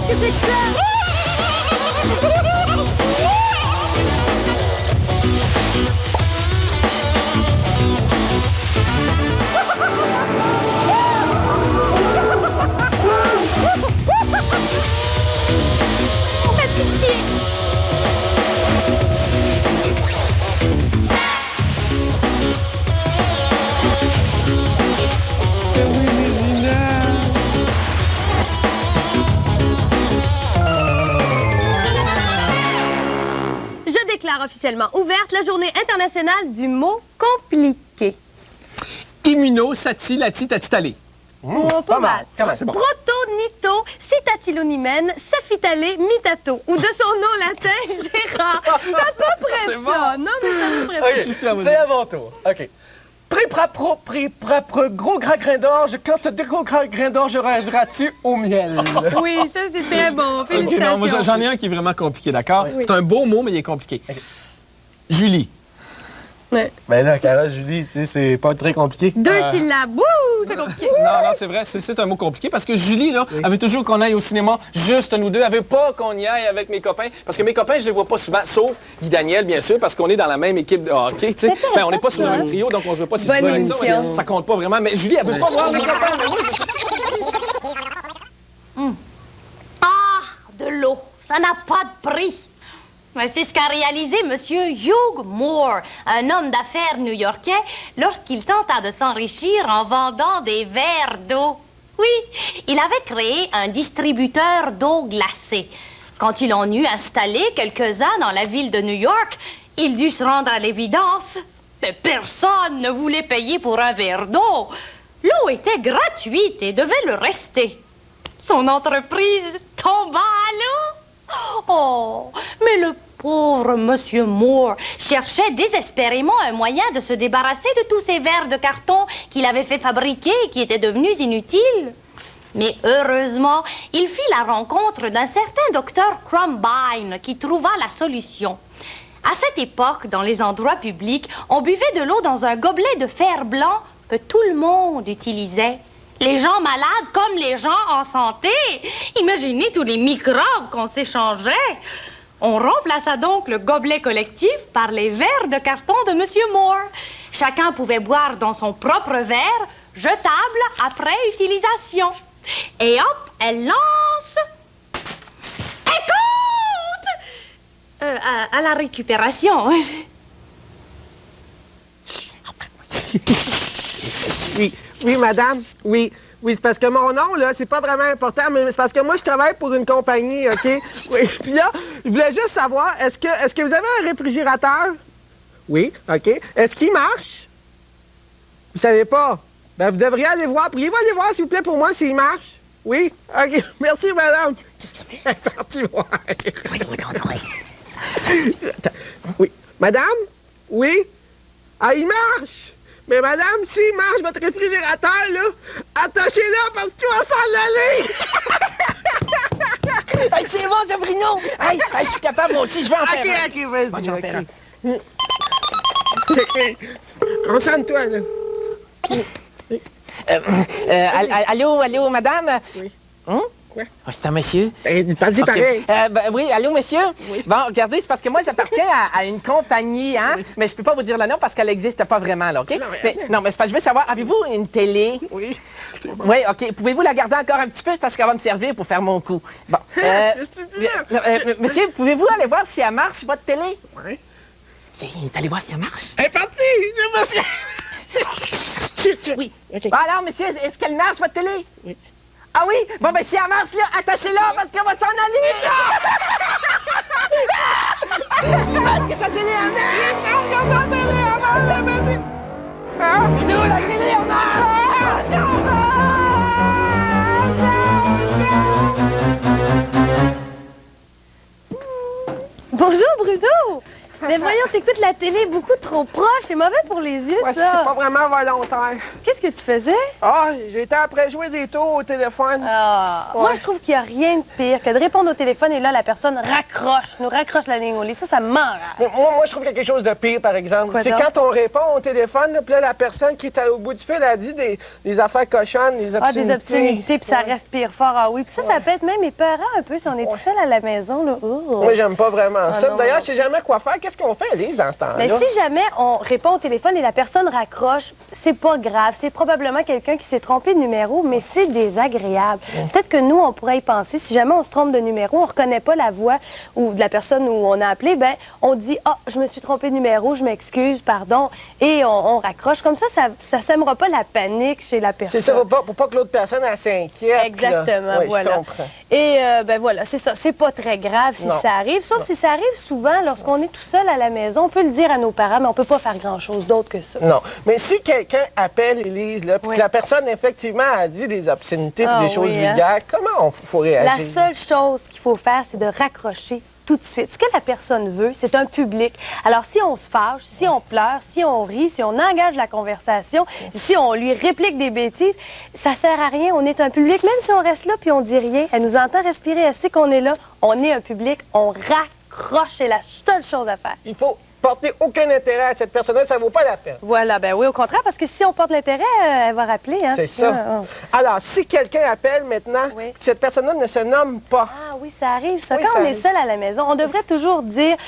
Qu'est-ce que c'est que ça? Faites pitié! Je déclare officiellement ouverte la journée internationale du mot compliqué. Immuno-sati-lati-tatitali. Oh, pas mal. C'est bon. Proto-nito, citatilonimène, safitale, mitato. Ou de son nom latin, Gérard. C'est à peu près C'est bon. ça. Non, mais c'est à peu près ça. OK, c'est à mon tour. OK. Pré-prapro, gros gras grain d'orge, quand ce gros gras grain d'orge rendras-tu au miel? Oui, ça, c'est très bon. OK, Félicitations. non, moi, j'en ai un qui est vraiment compliqué, d'accord? Oui. C'est un beau mot, mais il est compliqué. Julie. Ouais. Ben là, Carole, Julie, tu sais, c'est pas très compliqué. Deux syllabes. Wouh, c'est compliqué. Non, c'est vrai, c'est un mot compliqué parce que Julie, là, elle veut toujours qu'on aille au cinéma, juste nous deux. Elle veut pas qu'on y aille avec mes copains. Parce que mes copains, je les vois pas souvent, sauf Guy Daniel, bien sûr, parce qu'on est dans la même équipe de hockey, tu sais. Ben, on n'est pas sur le même trio, donc on joue pas si Bonne souvent avec ça. émission. Ça compte pas vraiment. Mais Julie, elle veut pas voir mes copains. Mais moi, Ah, de l'eau, ça n'a pas de prix. Mais c'est ce qu'a réalisé M. Hugh Moore, un homme d'affaires new-yorkais, lorsqu'il tenta de s'enrichir en vendant des verres d'eau. Oui, il avait créé un distributeur d'eau glacée. Quand il en eut installé quelques-uns dans la ville de New York, il dut se rendre à l'évidence. Mais personne ne voulait payer pour un verre d'eau. L'eau était gratuite et devait le rester. Son entreprise tomba à l'eau. Oh, mais le pauvre Monsieur Moore cherchait désespérément un moyen de se débarrasser de tous ces verres de carton qu'il avait fait fabriquer et qui étaient devenus inutiles. Mais heureusement, il fit la rencontre d'un certain docteur Crumbine qui trouva la solution. À cette époque, dans les endroits publics, on buvait de l'eau dans un gobelet de fer blanc que tout le monde utilisait. Les gens malades comme les gens en santé. Imaginez tous les microbes qu'on s'échangeait. On remplaça donc le gobelet collectif par les verres de carton de M. Moore. Chacun pouvait boire dans son propre verre, jetable après utilisation. Et hop, elle lance... Écoute! À la récupération. Oui, madame. Oui, c'est parce que mon nom, là, c'est pas vraiment important, mais c'est parce que moi, je travaille pour une compagnie, OK? Oui. Puis là, je voulais juste savoir, est-ce que vous avez un réfrigérateur? Oui, OK. Est-ce qu'il marche? Vous savez pas? Ben, vous devriez aller voir. Pourriez-vous aller voir, s'il vous plaît, pour moi, s'il marche? Oui? OK. Merci, madame. Qu'est-ce que c'est? Parti voir. Oui. Madame? Oui? Ah, il marche! Mais madame, s'il marche votre réfrigérateur, là, attachez-le parce qu'il va s'en aller! Hey, c'est bon, Sabrino! Hey, je suis capable, moi aussi, je vais en faire un. OK, vas-y. Moi, je vais en faire un. Concentre-toi, là. Allô, madame? Oui. Hein? Quoi? Oh, c'est un monsieur? Vas-y, Ok. pareil. Oui, allô, monsieur? Oui. Bon, regardez, c'est parce que moi, j'appartiens à une compagnie, hein? Oui. Mais je peux pas vous dire le nom parce qu'elle n'existe pas vraiment, là, OK? Non, mais- Non, mais c'est parce que je veux savoir, avez-vous une télé? Oui. Oui, OK. Pouvez-vous la garder encore un petit peu parce qu'elle va me servir pour faire mon coup? Bon. Qu'est-ce que tu dis? Monsieur, pouvez-vous aller voir si elle marche, votre télé? Oui. Allez voir si elle marche. Elle est partie! Monsieur! Oui. OK. Bon, alors, monsieur, est-ce qu'elle marche, votre télé? Oui. Ah oui? Bon, ben, si elle marche, là, attachez-la parce qu'elle va s'en aller! Parce que sa télé, elle marche! Regarde la télé, avant, là, vas-y! Ah! Nous, la télé, elle marche! Bonjour, Bruno. Mais voyons, t'écoutes la télé beaucoup trop proche. C'est mauvais pour les yeux, Ouais, c'est ça. pas vraiment volontaire. Qu'est-ce que tu faisais? Ah, j'ai été après jouer des tours au téléphone. Ah, Ouais. moi, je trouve qu'il n'y a rien de pire que de répondre au téléphone et là, la personne nous raccroche la ligne au lit. Ça m'enrage. Moi, je trouve qu'il y a quelque chose de pire, par exemple. Quoi C'est donc? quand on répond au téléphone, là, puis là, la personne qui est au bout du fil, elle dit des affaires cochonnes, des Ah, obscénités. des obscénités, puis ça Ouais. respire fort. Ah oui, puis ça peut être même mes parents un peu si on est tout seul à la maison. Là. Oh. Moi, j'aime pas vraiment ça. non, D'ailleurs, non. je sais jamais quoi faire. Qu'est-ce qu'on fait, Elise, dans ce temps-là? Mais si jamais on répond au téléphone et la personne raccroche, c'est pas grave. C'est probablement quelqu'un qui s'est trompé de numéro, mais c'est désagréable. Peut-être que nous, on pourrait y penser. Si jamais on se trompe de numéro, on reconnaît pas la voix ou de la personne où on a appelé, ben on dit « Ah, je me suis trompé de numéro, je m'excuse, pardon. » Et on raccroche. Comme ça sèmera pas la panique chez la personne. C'est ça, pour pas que l'autre personne, elle s'inquiète. Exactement, là. Oui, voilà. je comprends. Et ben voilà, c'est ça. C'est pas très grave si Non. ça arrive. Sauf si ça arrive souvent, lorsqu'on est tout seul à la maison, on peut le dire à nos parents, mais on peut pas faire grand-chose d'autre que ça. Non. Mais si quelqu'un appelle Élise, là, puis Oui. que la personne, effectivement, a dit des obscénités Ah puis des choses oui, hein? vulgaires, comment faut La réagir? seule chose qu'il faut faire, c'est de raccrocher tout de suite. Ce que la personne veut, c'est un public. Alors, si on se fâche, si on pleure, si on rit, si on engage la conversation, si on lui réplique des bêtises, ça sert à rien. On est un public. Même si on reste là puis on dit rien, elle nous entend respirer, elle sait qu'on est là. On est un public. On raccroche. C'est la seule chose à faire. Il faut porter aucun intérêt à cette personne-là, ça vaut pas la peine. Voilà, ben oui, au contraire, parce que si on porte l'intérêt, elle va rappeler, hein. C'est ça. Alors, si quelqu'un appelle maintenant, Oui. que cette personne-là ne se nomme pas, Ah oui, ça arrive, ça. Oui, Quand ça on est arrive. seul à la maison, on devrait toujours dire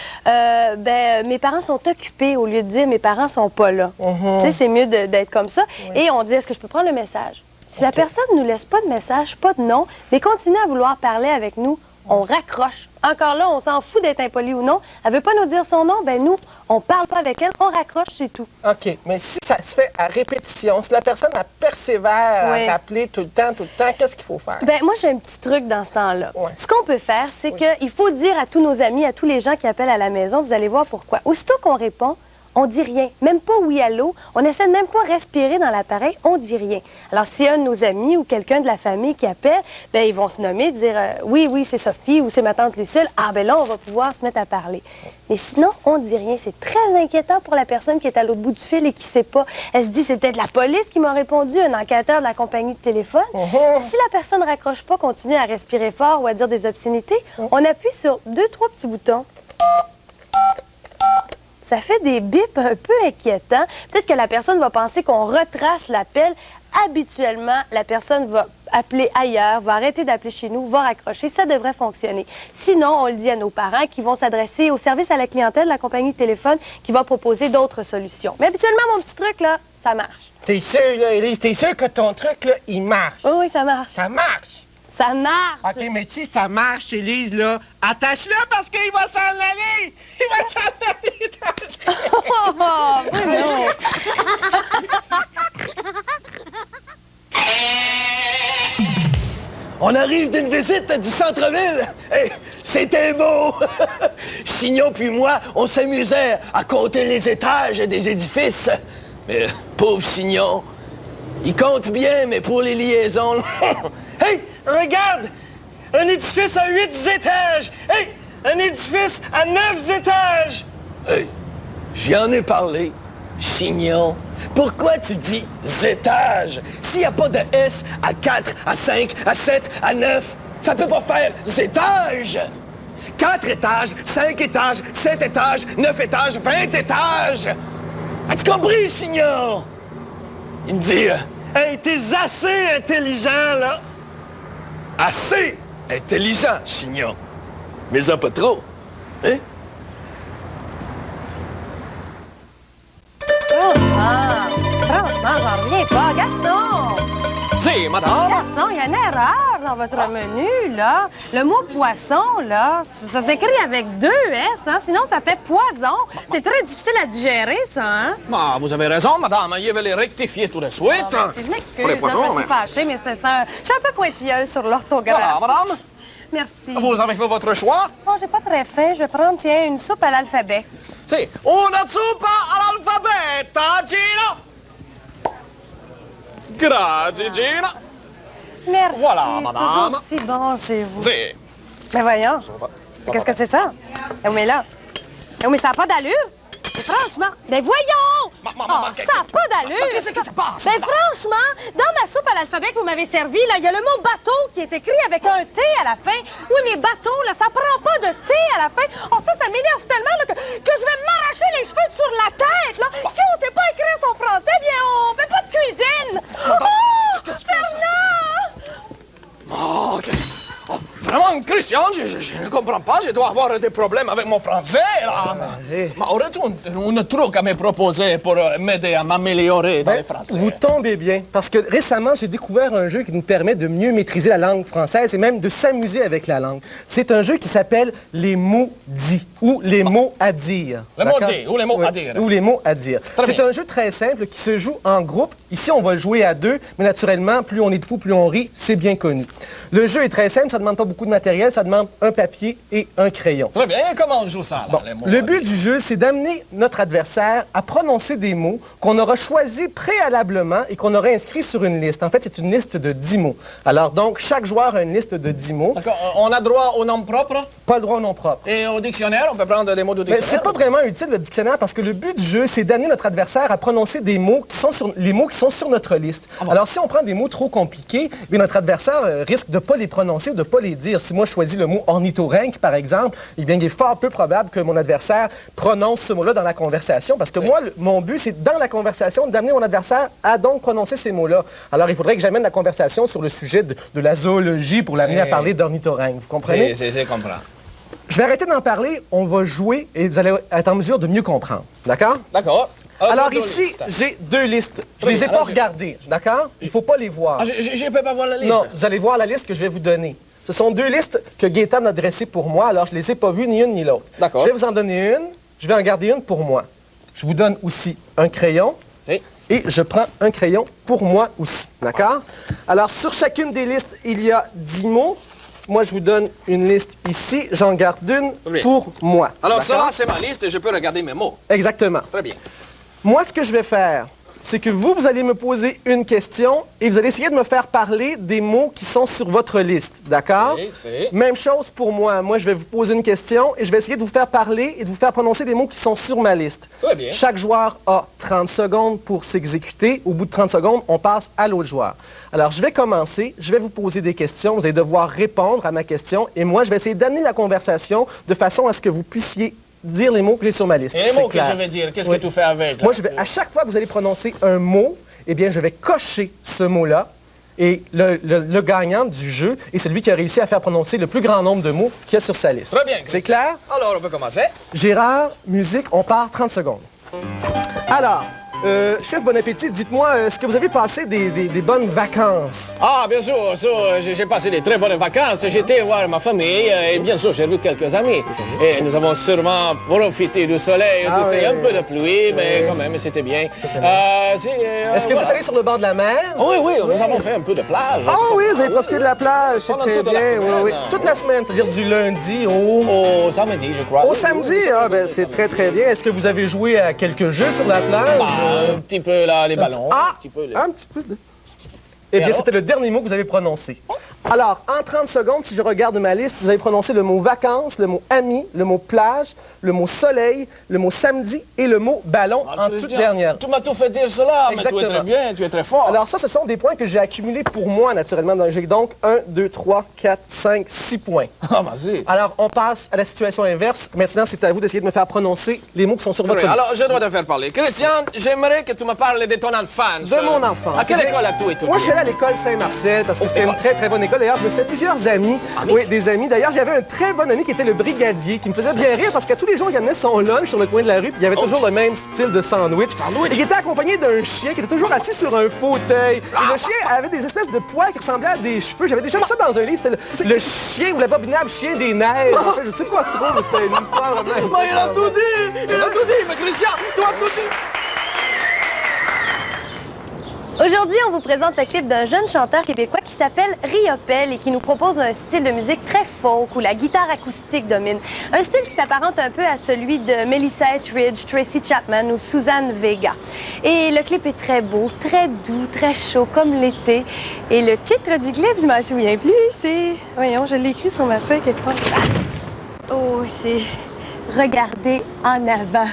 mes parents sont occupés au lieu de dire mes parents sont pas là. Mhm. Tu sais, c'est mieux d'être comme ça. Et on dit est-ce que je peux prendre le message? Si la personne ne nous laisse pas de message, pas de nom, mais continue à vouloir parler avec nous, on raccroche. Encore là, on s'en fout d'être impoli ou non. Elle veut pas nous dire son nom, ben nous, on parle pas avec elle, on raccroche, c'est tout. OK. Mais si ça se fait à répétition, si la personne elle persévère Oui. à rappeler tout le temps, qu'est-ce qu'il faut faire? Ben moi, j'ai un petit truc dans ce temps-là. Ouais. Ce qu'on peut faire, c'est qu'il faut dire à tous nos amis, à tous les gens qui appellent à la maison, vous allez voir pourquoi. Aussitôt qu'on répond, on dit rien. Même pas oui, allô. On essaie de même pas respirer dans l'appareil, on dit rien. Alors, si un de nos amis ou quelqu'un de la famille qui appelle, ben ils vont se nommer, dire oui, oui, c'est Sophie ou c'est ma tante Lucille. Ah, ben là, on va pouvoir se mettre à parler. Mais sinon, on dit rien. C'est très inquiétant pour la personne qui est à l'autre bout du fil et qui sait pas. Elle se dit, c'est peut-être la police qui m'a répondu, un enquêteur de la compagnie de téléphone. Si la personne raccroche pas, continue à respirer fort ou à dire des obscénités, on appuie sur 2-3 petits boutons. Ça fait des bips un peu inquiétants. Peut-être que la personne va penser qu'on retrace l'appel. Habituellement, la personne va appeler ailleurs, va arrêter d'appeler chez nous, va raccrocher. Ça devrait fonctionner. Sinon, on le dit à nos parents qui vont s'adresser au service à la clientèle de la compagnie de téléphone qui va proposer d'autres solutions. Mais habituellement, mon petit truc, là, ça marche. T'es sûr, là, Élise, t'es sûr que ton truc, là, il marche? Oui, oui, ça marche. Ça marche! Ça marche! OK, mais si ça marche, Élise, là, attache-le parce qu'il va s'en aller! Il va s'en aller! Oh, oui, non. On arrive d'une visite du centre-ville. Hey, c'était beau. Signon puis moi, on s'amusait à compter les étages des édifices. Mais pauvre Signon, il compte bien, mais pour les liaisons... Hey, regarde! Un édifice à 8 étages! Hey, un édifice à 9 étages! Hey, j'y en ai parlé. Signon, pourquoi tu dis étages? S'il n'y a pas de S à 4, à 5, à 7, à 9, ça peut pas faire étages! 4 étages, 5 étages, 7 étages, 9 étages, 20 étages! As-tu compris, Signon? Il me dit, hey, t'es assez intelligent, là! Assez intelligent, Signon. Mais ça pas trop. Hein? Franchement, j'en reviens pas. Gaston! C'est, madame. Gaston, il y a une erreur dans votre menu, là. Le mot poisson, là, ça s'écrit avec 2 S, hein? Sinon, ça fait poison. C'est très difficile à digérer, ça, hein? Ah, vous avez raison, madame. Il va les rectifier tout de suite. Ah, ben, si je m'excuse, Pour les poissons, là, je mais... suis fâchée, mais je suis un peu pointilleuse sur l'orthographe. Voilà, madame. Merci. Vous avez fait votre choix? Bon, j'ai pas très faim. Je vais prendre, tiens, une soupe à l'alphabet. C'est una zuppa all'alfabeto, Gino. Grazie, Gino. Merci. Voilà, c'est madame. toujours si bon chez vous. C'est... Mais voyons. Qu'est-ce que c'est ça? Eh oui, mais là. Non, mais ça n'a pas d'allure. Mais franchement, ben voyons! Ça n'a pas d'allure! Qu'est-ce qui se passe? Ben franchement, dans ma soupe à l'alphabet que vous m'avez servi, là, il y a le mot bateau qui est écrit avec un T à la fin. Oui, mais bateau, là, ça prend pas de T à la fin. Oh, ça m'énerve tellement là, que je vais m'arracher les cheveux sur la tête, là. Si on sait pas écrire son français, bien, on fait pas de cuisine. Oh! Fernand! Oh, vraiment, Christian, je ne comprends pas. Je dois avoir des problèmes avec mon français, là. Mais aurais-tu un truc à me proposer pour m'aider à m'améliorer dans le français? Vous tombez bien, parce que récemment, j'ai découvert un jeu qui nous permet de mieux maîtriser la langue française et même de s'amuser avec la langue. C'est un jeu qui s'appelle les mots dits ou les mots à dire. Les mots dits ou les mots à dire. Ou les mots à dire. C'est un jeu très simple qui se joue en groupe. Ici, on va le jouer à deux, mais naturellement, plus on est de fous, plus on rit, c'est bien connu. Le jeu est très simple, ça ne demande pas beaucoup de matériel, ça demande un papier et un crayon. Très bien, comment on joue ça, là, Bon, les mots? le but du jeu, c'est d'amener notre adversaire à prononcer des mots qu'on aura choisis préalablement et qu'on aura inscrits sur une liste. En fait, c'est une liste de 10 mots. Alors donc, chaque joueur a une liste de 10 mots. D'accord, on a droit au nom propre? Pas le droit au nom propre. Et au dictionnaire, on peut prendre des mots de Mais dictionnaire? c'est pas vraiment utile, le dictionnaire, parce que le but du jeu, c'est d'amener notre adversaire à prononcer des mots qui sont sur les mots qui sont sur notre liste. bon? Alors, si on prend des mots trop compliqués, bien, notre adversaire risque de pas les prononcer ou de pas les dire. Si moi, je choisis le mot ornithorynque, par exemple, eh bien, il est fort peu probable que mon adversaire prononce ce mot-là dans la conversation, parce que moi, mon but, c'est dans la conversation d'amener mon adversaire à donc prononcer ces mots-là. Alors, il faudrait que j'amène la conversation sur le sujet de la zoologie pour l'amener à parler d'ornithorynque. Vous comprenez? Je comprends. Je vais arrêter d'en parler, on va jouer et vous allez être en mesure de mieux comprendre. D'accord? D'accord. Alors ici, j'ai deux listes. Je les ai pas regardées, d'accord? Il faut pas les voir. Ah, je ne peux pas voir la liste? Non, vous allez voir la liste que je vais vous donner. Ce sont deux listes que Gaétan a dressées pour moi, alors je les ai pas vues ni une ni l'autre. D'accord. Je vais vous en donner une, je vais en garder une pour moi. Je vous donne aussi un crayon. Si. Et je prends un crayon pour moi aussi, d'accord? Alors, sur chacune des listes, il y a 10 mots. Moi, je vous donne une liste ici. J'en garde une Oui. pour moi. Alors, d'accord? ça, c'est ma liste et je peux regarder mes mots. Exactement. Très bien. Moi, ce que je vais faire, c'est que vous allez me poser une question et vous allez essayer de me faire parler des mots qui sont sur votre liste, d'accord? Si. Même chose pour moi. Moi, je vais vous poser une question et je vais essayer de vous faire parler et de vous faire prononcer des mots qui sont sur ma liste. Très bien. Chaque joueur a 30 secondes pour s'exécuter. Au bout de 30 secondes, on passe à l'autre joueur. Alors, je vais commencer. Je vais vous poser des questions. Vous allez devoir répondre à ma question et moi, je vais essayer d'amener la conversation de façon à ce que vous puissiez dire les mots que j'ai sur ma liste. Et les C'est mots que clair. je vais dire, qu'est-ce Oui. que tu fais avec? Moi, à chaque fois que vous allez prononcer un mot, eh bien, je vais cocher ce mot-là. Et le gagnant du jeu est celui qui a réussi à faire prononcer le plus grand nombre de mots qu'il y a sur sa liste. Très bien. C'est clair? Alors, on peut commencer. Gérard, musique, on part 30 secondes. Alors, chef Bon Appétit, dites-moi, est-ce que vous avez passé des bonnes vacances? Ah, bien sûr, j'ai passé des très bonnes vacances. J'étais voir ma famille et bien sûr, j'ai vu quelques amis. Et nous avons sûrement profité du soleil, Ah, un oui. peu de pluie, mais quand même, c'était bien. Est-ce que vous êtes allé sur le bord de la mer? Oui, nous avons fait un peu de plage. Ah oui, vous avez profité de la plage, c'est Pendant très toute la bien. semaine, Oui. Toute la semaine, c'est-à-dire du lundi au... Au samedi, je crois. Au samedi, ah ben c'est très très bien. Est-ce que vous avez joué à quelques jeux sur la plage? Bah, un petit peu là, les ballons. Ah! Un petit peu. Un petit peu de... Eh bien, alors? c'était le dernier mot que vous avez prononcé. Alors, en 30 secondes, si je regarde ma liste, vous avez prononcé le mot vacances, le mot ami, le mot plage, le mot soleil, le mot samedi et le mot ballon en toute dernière. Tu m'as tout fait dire cela, mais tu es Exactement. très bien, tu es très fort. Alors ça, ce sont des points que j'ai accumulés pour moi, naturellement, dans le jeu. Donc, 1, 2, 3, 4, 5, 6 points. Ah, vas-y. Alors, on passe à la situation inverse. Maintenant, c'est à vous d'essayer de me faire prononcer les mots qui sont sur votre Très bien. liste. Alors, je dois te faire parler. Christian, j'aimerais que tu me parles de ton enfance. De mon enfance. À quelle Eh bien, école as-tu étudié? Moi, je suis allé à l'école Saint-Marcel parce que c'était une très, très bonne école. D'ailleurs, je me suis fait plusieurs amis. Amis? Oui, des amis. D'ailleurs, j'avais un très bon ami qui était le brigadier, qui me faisait bien rire parce que tous les jours, il amenait son lunch sur le coin de la rue, puis il y avait toujours le même style de sandwich. Sandwich? Et il était accompagné d'un chien qui était toujours assis sur un fauteuil. Et le chien avait des espèces de poils qui ressemblaient à des cheveux. J'avais déjà vu ça dans un livre. C'était le chien ou l'abominable chien des neiges. En fait, je sais pas trop, mais c'était une histoire vraiment. Mais il a tout dit! Il a tout dit! Mais Christian, tu as tout dit! Aujourd'hui, on vous présente le clip d'un jeune chanteur québécois qui s'appelle Riopelle et qui nous propose un style de musique très folk où la guitare acoustique domine. Un style qui s'apparente un peu à celui de Melissa Etheridge, Tracy Chapman ou Suzanne Vega. Et le clip est très beau, très doux, très chaud, comme l'été. Et le titre du clip, je m'en souviens plus, c'est... Voyons, je l'ai écrit sur ma feuille quelque part. Oh, c'est... regardez en avant.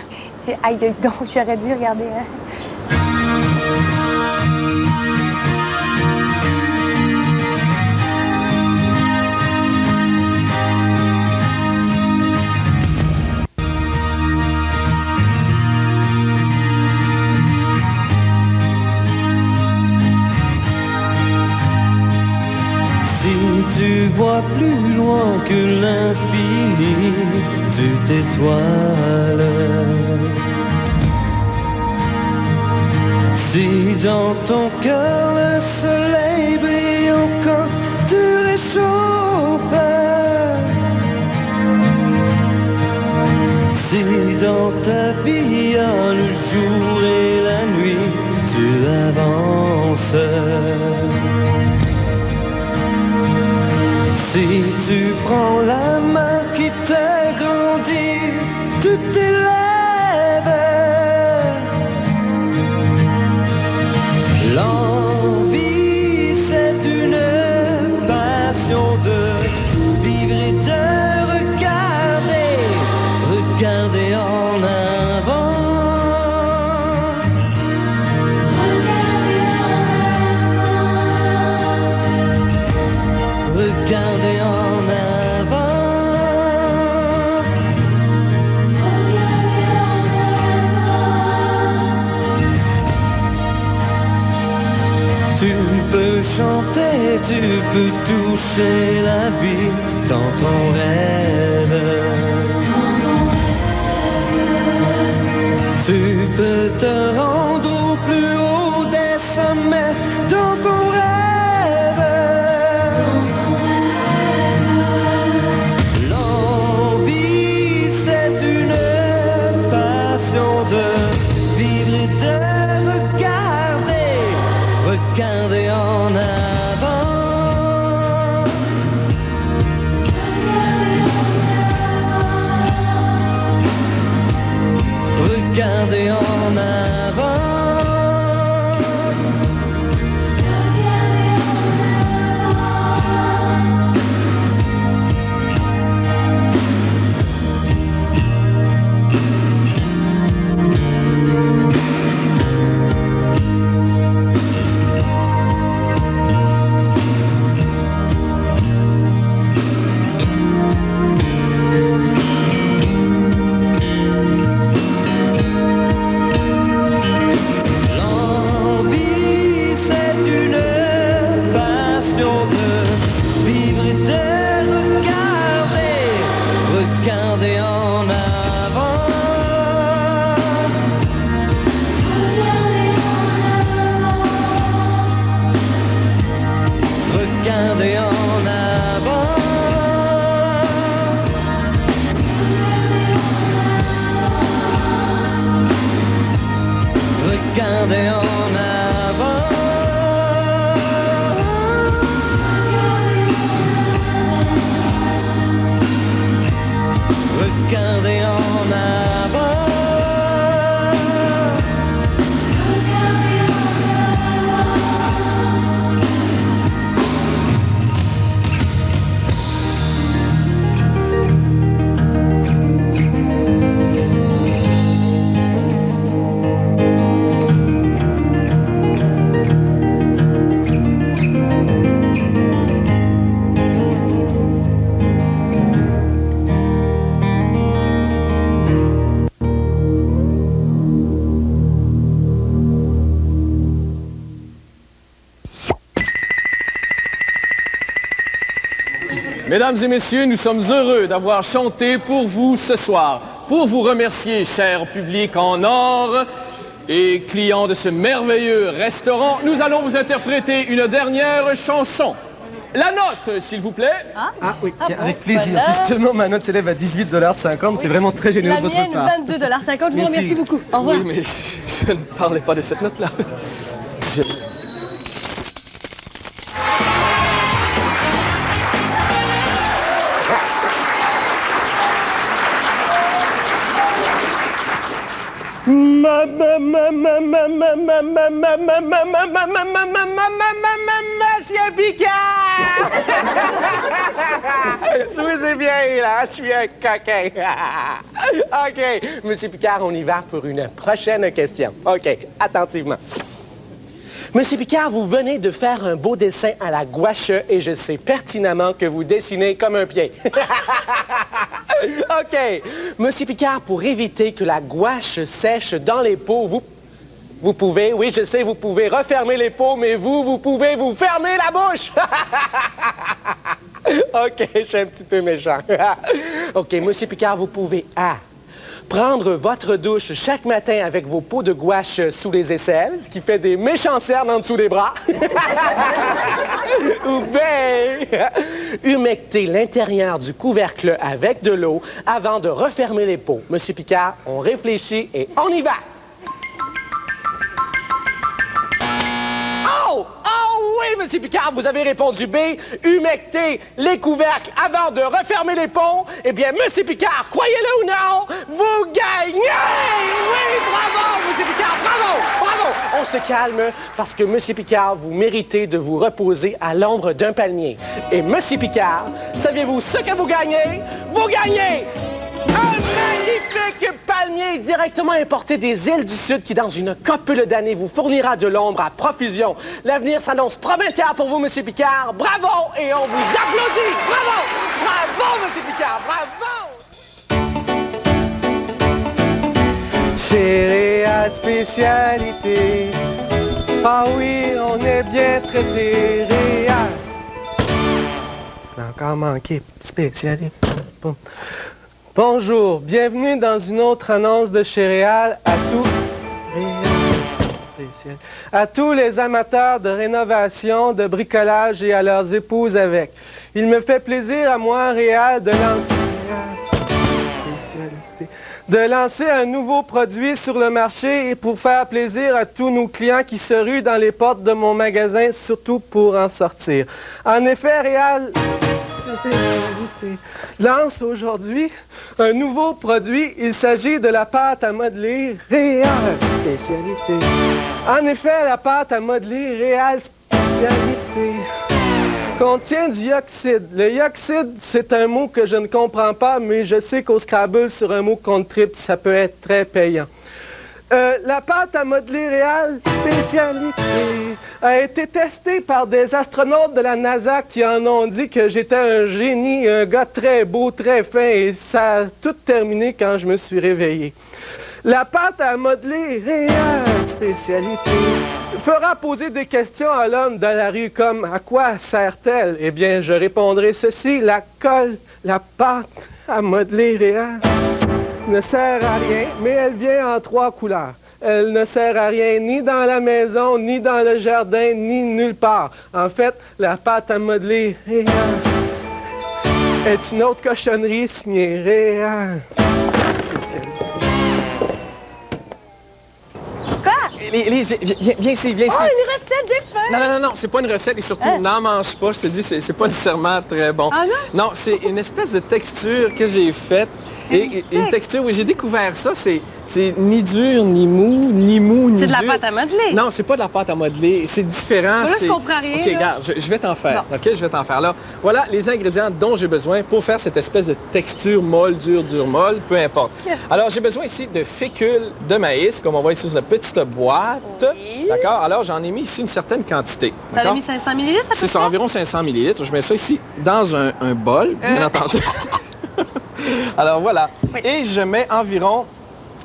Aïe, donc, j'aurais dû regarder. Hein? Tu vois plus loin que l'infini, tu t'étoiles. Si dans ton cœur le soleil brille encore, tu réchauffes. Si dans ta vie y a le jour et la nuit, tu avances. Si tu prends la main qui t'a grandi, tu t'élèves. L'envie, c'est une passion de vivre et de regarder, regarder en avant. Regardez en avant. Tu peux chanter, tu peux toucher la vie dans ton rêve. Tu peux te rendre au plus haut des sommets dans ton rêve. Regardez en avant. Regardez en avant. Regardez en avant. Regardez en avant. Regardez en avant. Regardez en avant. Mesdames et messieurs, nous sommes heureux d'avoir chanté pour vous ce soir. Pour vous remercier, cher public en or et clients de ce merveilleux restaurant, nous allons vous interpréter une dernière chanson. La note, s'il vous plaît. Ah oui, tiens, avec plaisir. Justement, ma note s'élève à 18,50 $. C'est vraiment très généreux de votre part. La mienne, 22,50 $. Je vous remercie beaucoup. Au revoir. Oui, mais je ne parlais pas de cette note-là. Monsieur Picard! Excusez joué bien, là. Tu es un coquin. OK. Monsieur Picard, on y va pour une prochaine question. OK, attentivement. Monsieur Picard, vous venez de faire un beau dessin à la gouache et je sais pertinemment que vous dessinez comme un pied. OK. Monsieur Picard, pour éviter que la gouache sèche dans les pots, vous pouvez, oui, je sais, vous pouvez refermer les pots, mais vous pouvez vous fermer la bouche. OK, je suis un petit peu méchant. OK, Monsieur Picard, vous pouvez prendre votre douche chaque matin avec vos pots de gouache sous les aisselles, ce qui fait des méchants cernes en dessous des bras. Ou bien humecter l'intérieur du couvercle avec de l'eau avant de refermer les pots. Monsieur Picard, on réfléchit et on y va! Oh oui, Monsieur Picard, vous avez répondu B, humecter les couvercles avant de refermer les pots. Eh bien, Monsieur Picard, croyez-le ou non, vous gagnez! Oui, bravo, Monsieur Picard, bravo, bravo! On se calme parce que, Monsieur Picard, vous méritez de vous reposer à l'ombre d'un palmier. Et Monsieur Picard, saviez-vous ce que vous gagnez? Vous gagnez un magnifique palmier directement importé des îles du Sud qui, dans une copule d'années, vous fournira de l'ombre à profusion. L'avenir s'annonce prometteur pour vous, Monsieur Picard. Bravo! Et on vous applaudit! Bravo! Bravo, Monsieur Picard! Bravo! Céréales spécialité. Ah oui, on est bien traité. Réal. Encore manqué. Spécialité. Boum. Bonjour, bienvenue dans une autre annonce de chez Réal à tous les amateurs de rénovation, de bricolage et à leurs épouses avec. Il me fait plaisir à moi, Réal, de lancer un nouveau produit sur le marché et pour faire plaisir à tous nos clients qui se ruent dans les portes de mon magasin, surtout pour en sortir. En effet, Réal lance aujourd'hui un nouveau produit. Il s'agit de la pâte à modeler Réal Spécialité. En effet, la pâte à modeler Réal Spécialité contient du yoxide. Le yoxide, c'est un mot que je ne comprends pas, mais je sais qu'au Scrabble, sur un mot contre triple, ça peut être très payant. La pâte à modeler Réal Spécialité a été testée par des astronautes de la NASA qui en ont dit que j'étais un génie, un gars très beau, très fin, et ça a tout terminé quand je me suis réveillé. La pâte à modeler Réal Spécialité fera poser des questions à l'homme dans la rue comme « À quoi sert-elle? » Eh bien, je répondrai ceci, la colle, la pâte à modeler Réal ne sert à rien, mais elle vient en 3 couleurs. Elle ne sert à rien ni dans la maison, ni dans le jardin, ni nulle part. En fait, la pâte à modeler Réal est une autre cochonnerie signée Réal. Lise, viens ici, viens ici. Oh, une recette, j'ai faim! Non, c'est pas une recette et surtout, n'en mange pas, je te dis, c'est pas nécessairement très bon. Ah non? Non, c'est une espèce de texture que j'ai faite. Et une texture, oui, j'ai découvert ça, c'est ni dur, ni mou, ni dur. C'est de la pâte à modeler. Non, c'est pas de la pâte à modeler, c'est différent. Moi, je comprends rien. OK, regarde, je vais t'en faire, OK? Je vais t'en faire. Là, voilà les ingrédients dont j'ai besoin pour faire cette espèce de texture molle, dur, molle, peu importe. Alors, j'ai besoin ici de fécule de maïs, comme on voit ici sur la petite boîte. Oui. D'accord? Alors, j'en ai mis ici une certaine quantité. T'en as mis 500 ml à peu C'est près? environ 500 ml. Je mets ça ici dans un bol, bien entendu. Alors voilà. Oui. Et je mets environ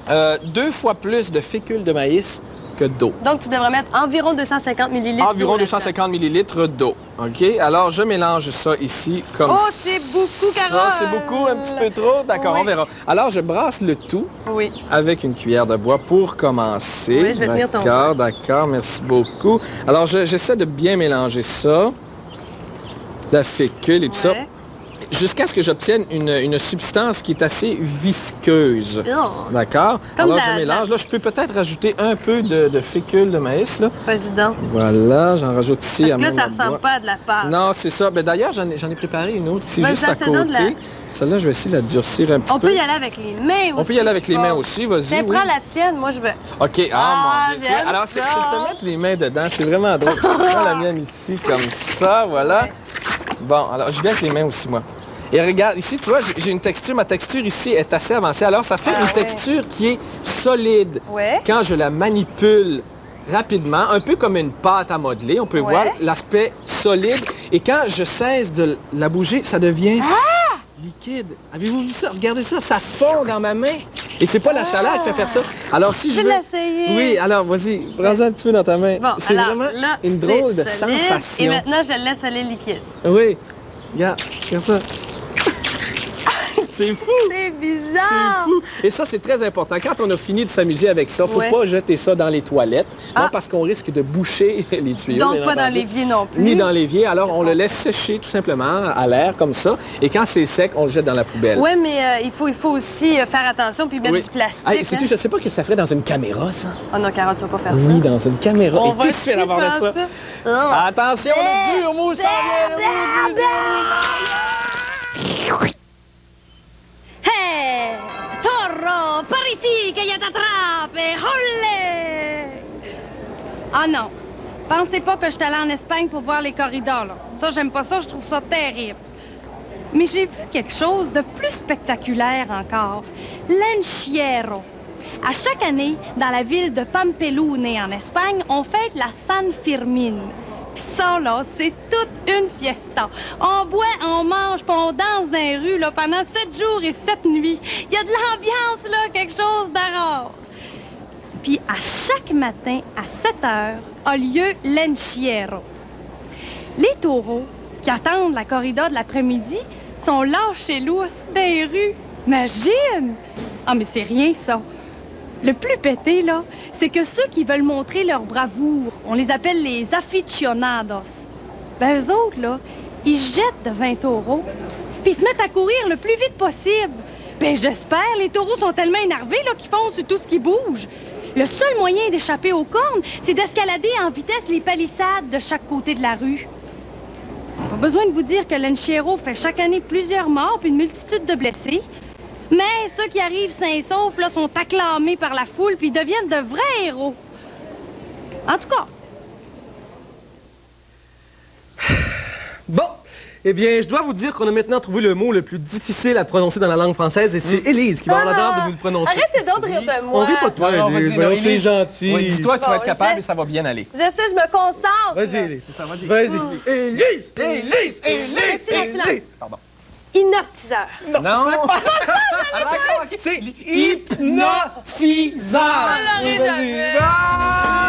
2 fois plus de fécule de maïs que d'eau. Donc, tu devrais mettre environ 250 ml Environ 250 ml d'eau. OK? Alors, je mélange ça ici comme ça. Oh, c'est beaucoup, Carole! Ça, c'est beaucoup, un petit peu trop? D'accord, oui. On verra. Alors, je brasse le tout avec une cuillère de bois pour commencer. Oui, je vais tenir ton bois. D'accord, merci beaucoup. Alors, j'essaie de bien mélanger ça, la fécule et tout ça, jusqu'à ce que j'obtienne une substance qui est assez visqueuse. Oh. D'accord? Alors, je mélange. Là, je peux peut-être rajouter un peu de fécule de maïs. Là. Vas-y donc. Voilà, j'en rajoute ici. Parce que là, ça ressemble pas à de la pâte. Non, c'est ça. Ben, d'ailleurs, j'en ai préparé une autre ici juste à côté. Celle-là, je vais essayer de la durcir un petit peu. On peut y aller avec les mains aussi. On peut y aller avec les mains aussi, vas-y. Tiens, prends la tienne, moi je veux. OK, mon Dieu. Alors, c'est de se mettre les mains dedans. C'est vraiment drôle. Je prends la mienne ici, comme ça, voilà. Ouais. Bon, alors, je vais avec les mains aussi, moi. Et regarde, ici, tu vois, j'ai une texture. Ma texture ici est assez avancée. Alors, ça fait une texture qui est solide. Ouais. Quand je la manipule rapidement, un peu comme une pâte à modeler, on peut voir l'aspect solide. Et quand je cesse de la bouger, ça devient liquide. Avez-vous vu ça? Regardez ça, ça fond dans ma main. Et c'est pas la chaleur qui fait faire ça. Alors, si je veux... l'essayer. Oui, alors, vas-y, prends-en un petit peu dans ta main. Bon, c'est alors, vraiment là, une drôle de c'est solide, sensation. Et maintenant, je le laisse aller liquide. Oui. Regarde ça. C'est fou! C'est bizarre! C'est fou! Et ça, c'est très important. Quand on a fini de s'amuser avec ça, faut pas jeter ça dans les toilettes, non, parce qu'on risque de boucher les tuyaux. Donc, pas dans l'évier non plus. Ni dans l'évier. Alors, on le laisse sécher tout simplement à l'air, comme ça. Et quand c'est sec, on le jette dans la poubelle. Oui, mais il faut aussi faire attention puis mettre du plastique. Hey, sais-tu, je sais pas ce que ça ferait dans une caméra, ça. Oh non, Carotte, tu vas pas faire ça. Oui, dans une caméra. On Et va tout de suite avoir de ça. Attention, le dur mot s'en vient! Hé! Taureau, par ici, que y t'attrape! Olé! Ah non. Pensez pas que je suis allée en Espagne pour voir les corridors, là. Ça, j'aime pas ça, je trouve ça terrible. Mais j'ai vu quelque chose de plus spectaculaire encore. L'Encierro. À chaque année, dans la ville de Pampelune, en Espagne, on fête la San Firmin. Pis ça, là, c'est toute une fiesta. On boit, on mange, puis on danse dans les rues, là, pendant 7 jours et 7 nuits. Il y a de l'ambiance, là, quelque chose d'arrare. Puis à chaque matin, à 7 heures, a lieu l'Encierro. Les taureaux, qui attendent la corrida de l'après-midi, sont lâchés lousses dans les rues. Imagine! Ah, mais c'est rien, ça. Le plus pété, là, c'est que ceux qui veulent montrer leur bravoure, on les appelle les aficionados. Ben, eux autres, là, ils jettent devant un taureau, puis ils se mettent à courir le plus vite possible. Ben, j'espère, les taureaux sont tellement énervés, là, qu'ils foncent sur tout ce qui bouge. Le seul moyen d'échapper aux cornes, c'est d'escalader en vitesse les palissades de chaque côté de la rue. Pas besoin de vous dire que l'Encierro fait chaque année plusieurs morts puis une multitude de blessés. Mais ceux qui arrivent sains et saufs, là, sont acclamés par la foule puis deviennent de vrais héros. En tout cas. Bon, eh bien, je dois vous dire qu'on a maintenant trouvé le mot le plus difficile à prononcer dans la langue française et c'est Élise qui va avoir l'honneur de nous le prononcer. Arrêtez donc de rire de moi. On rit pas de toi, Non, Élise. vas-y, non, C'est Élise. gentil. Oui, dis-toi que tu vas être Bon, capable je- et ça va bien aller. Je sais, je me concentre. Vas-y, Élise. C'est ça, vas-y. Vas-y. Élise! Élise! Élise! Élise! Pardon. Hypnotiseur. Non! C'est hypnotiseur! On l'aurait jamais. Ah!